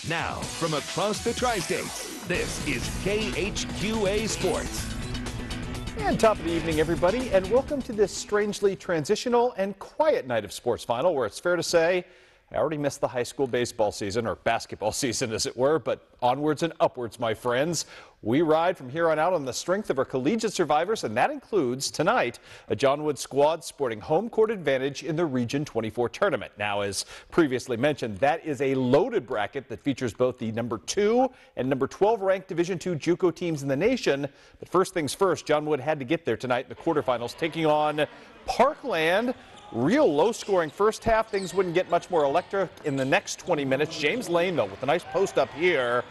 Now, from across the tri-states, this is KHQA Sports. And top of the evening, everybody, and welcome to this strangely transitional and quiet night of sports final, where it's fair to say I already missed the high school baseball season, or basketball season as it were, but onwards and upwards, my friends. We ride from here on out on the strength of our collegiate survivors, and that includes tonight a John Wood squad sporting home court advantage in the Region 24 tournament. Now, as previously mentioned, that is a loaded bracket that features both the number 2 and number 12 ranked Division II JUCO teams in the nation. But first things first, John Wood had to get there tonight in the quarterfinals, taking on Parkland. Real low-scoring first half. Things wouldn't get much more electric in the next 20 minutes. James Lane, though, with a nice post up here.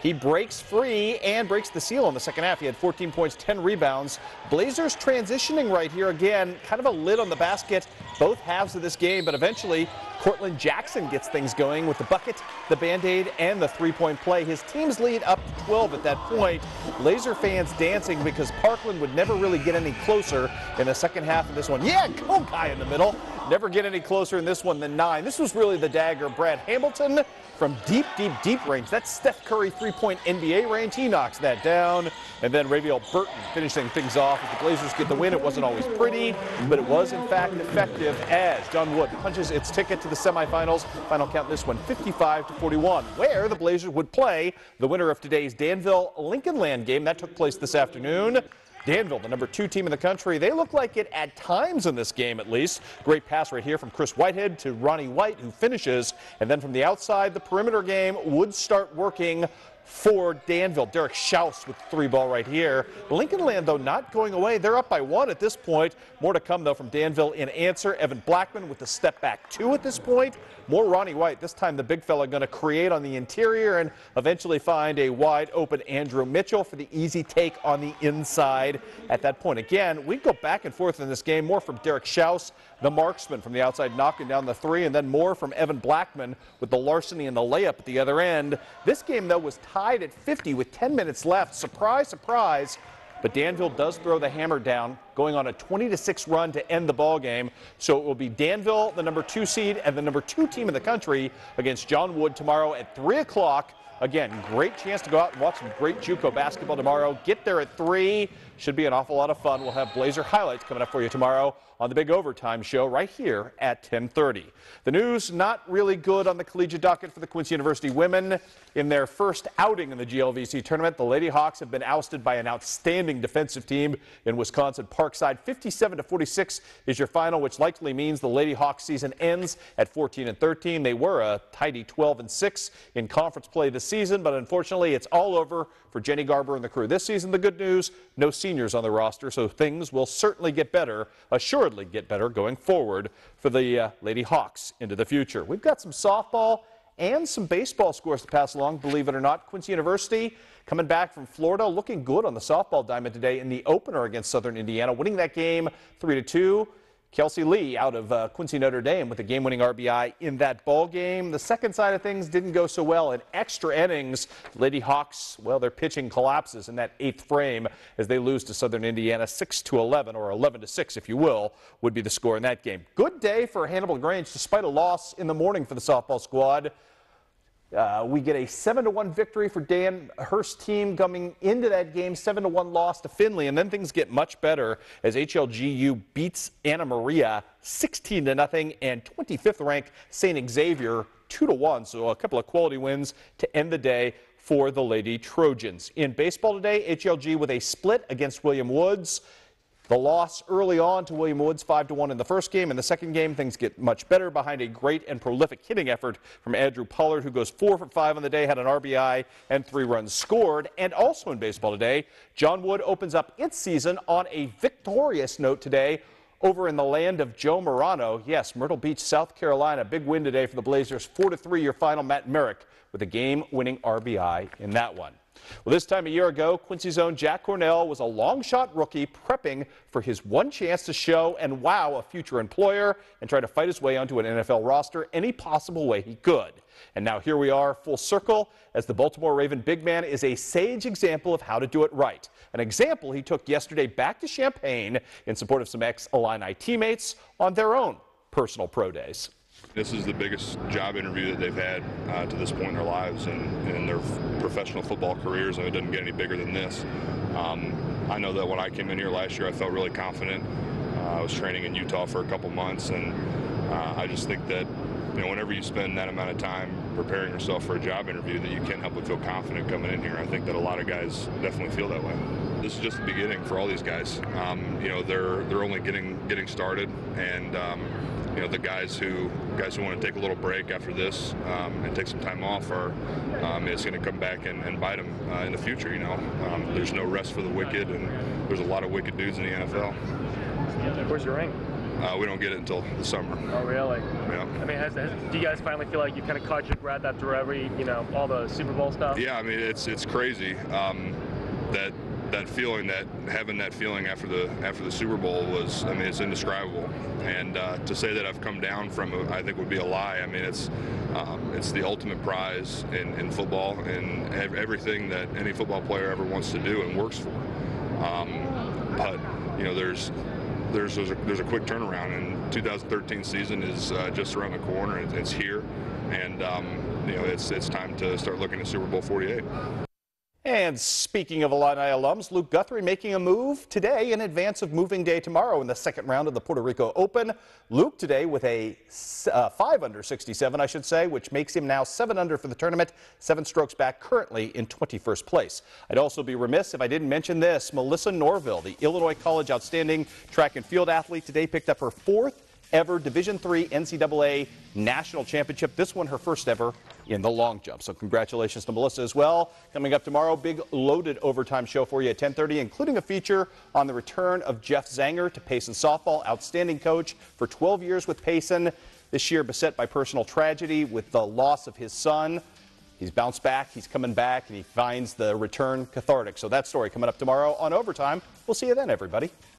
He breaks free and breaks the seal in the second half. He had 14 points, 10 rebounds. Blazers transitioning right here again. Kind of a lid on the basket both halves of this game, but eventually Cortland Jackson gets things going with the bucket, the Band-Aid, and the three-point play. His team's lead up to 12 at that point. Laser fans dancing because Parkland would never really get any closer in the second half of this one. Yeah, go guy in the middle. Never get any closer in this one than 9. This was really the dagger. Brad Hamilton from deep, deep, deep range. That's Steph Curry three-point NBA range. He knocks that down. And then Raviel Burton finishing things off. If the Blazers get the win, it wasn't always pretty, but it was in fact effective as John Wood punches its ticket to the semifinals. Final count this one 55-41, where the Blazers would play the winner of today's Danville-Lincolnland game. That took place this afternoon. Danville, the number 2 team in the country, they look like it at times in this game at least. Great pass right here from Chris Whitehead to Ronnie White, who finishes. And then from the outside, the perimeter game would start working for Danville. Derek Schaus with the 3-ball right here. Lincolnland, though, not going away. They're up by 1 at this point. More to come, though, from Danville in answer. Evan Blackman with the step back 2 at this point. More Ronnie White. This time the big fella going to create on the interior and eventually find a wide open Andrew Mitchell for the easy take on the inside at that point. Again, we go back and forth in this game. More from Derek Schaus, the marksman from the outside, knocking down the 3, and then more from Evan Blackman with the larceny and the layup at the other end. This game, though, was tied at 50 with 10 minutes left. Surprise, surprise. But Danville does throw the hammer down, going on a 20-6 run to end the ball game. So it will be Danville, the number 2 seed, and the number 2 team in the country against John Wood tomorrow at 3 o'clock. Again, great chance to go out and watch some great JUCO basketball tomorrow. Get there at 3. Should be an awful lot of fun. We'll have Blazer highlights coming up for you tomorrow on the Big Overtime Show right here at 10:30. The news not really good on the collegiate docket for the Quincy University women. In their first outing in the GLVC tournament, the Lady Hawks have been ousted by an outstanding defensive team in Wisconsin Parkside. 57-46 is your final, which likely means the Lady Hawks season ends at 14-13. They were a tidy 12-6 in conference play this season, but unfortunately it's all over for Jenny Garber and the crew. This season, the good news, no seniors on the roster, so things will certainly get better, assuredly get better going forward for the Lady Hawks into the future. We've got some softball and some baseball scores to pass along, believe it or not. Quincy University coming back from Florida, looking good on the softball diamond today in the opener against Southern Indiana, winning that game 3-2. Kelsey Lee out of Quincy Notre Dame with a game-winning RBI in that ball game. The second side of things didn't go so well. In extra innings, Lady Hawks, well, their pitching collapses in that 8th frame as they lose to Southern Indiana 6-11, or 11-6, if you will, would be the score in that game. Good day for Hannibal Grange, despite a loss in the morning for the softball squad. We get a 7-1 victory for Dan Hurst's team coming into that game, 7-1 loss to Findlay, and then things get much better as HLGU beats Anna Maria 16-0 and 25th ranked St. Xavier 2-1. So a couple of quality wins to end the day for the Lady Trojans. In baseball today, HLG with a split against William Woods. The loss early on to William Woods, 5-1 in the first game. In the second game, things get much better behind a great and prolific hitting effort from Andrew Pollard, who goes 4 for 5 on the day, had an RBI and 3 runs scored. And also in baseball today, John Wood opens up its season on a victorious note today over in the land of Joe Morano. Yes, Myrtle Beach, South Carolina. Big win today for the Blazers. 4-3 your final. Matt Merrick with a game-winning RBI in that one. Well, this time a year ago, Quincy's own Jack Cornell was a long-shot rookie prepping for his one chance to show and wow a future employer and try to fight his way onto an NFL roster any possible way he could. And now here we are full circle as the Baltimore Raven big man is a sage example of how to do it right. An example he took yesterday back to Champaign in support of some ex-Illini teammates on their own personal pro days. This is the biggest job interview that they've had to this point in their lives and in their professional football careers, and it doesn't get any bigger than this. I know that when I came in here last year, I felt really confident. I was training in Utah for a couple months, and I just think that, you know, whenever you spend that amount of time preparing yourself for a job interview, that you can't help but feel confident coming in here. I think that a lot of guys definitely feel that way. This is just the beginning for all these guys. You know, they're only getting started, and you know, the guys who want to take a little break after this and take some time off are it's going to come back and bite them in the future. You know, there's no rest for the wicked, and there's a lot of wicked dudes in the NFL. Where's your ring? We don't get it until the summer. Oh, really? Yeah. I mean, do you guys finally feel like you kind of caught your breath after every, you know, all the Super Bowl stuff? Yeah, I mean, it's crazy that feeling, having that feeling after the Super Bowl was, I mean, it's indescribable. And to say that I've come down from it, I think would be a lie. I mean, it's the ultimate prize in football, and everything that any football player ever wants to do and works for. But you know, there's a quick turnaround, and 2013 season is just around the corner. It's here, and you know, it's time to start looking at Super Bowl 48. And speaking of Illini alums, Luke Guthrie making a move today in advance of moving day tomorrow in the second round of the Puerto Rico Open. Luke today with a 5 under 67, I should say, which makes him now 7 under for the tournament, 7 strokes back, currently in 21st place. I'd also be remiss if I didn't mention this. Melissa Norville, the Illinois College Outstanding Track and Field athlete, today picked up her 4th ever Division III NCAA National Championship. This one her first ever in the long jump. So congratulations to Melissa as well. Coming up tomorrow, big loaded overtime show for you at 10:30, including a feature on the return of Jeff Zanger to Payson softball. Outstanding coach for 12 years with Payson. This year beset by personal tragedy with the loss of his son. He's bounced back, he's coming back, and he finds the return cathartic. So that story coming up tomorrow on Overtime. We'll see you then, everybody.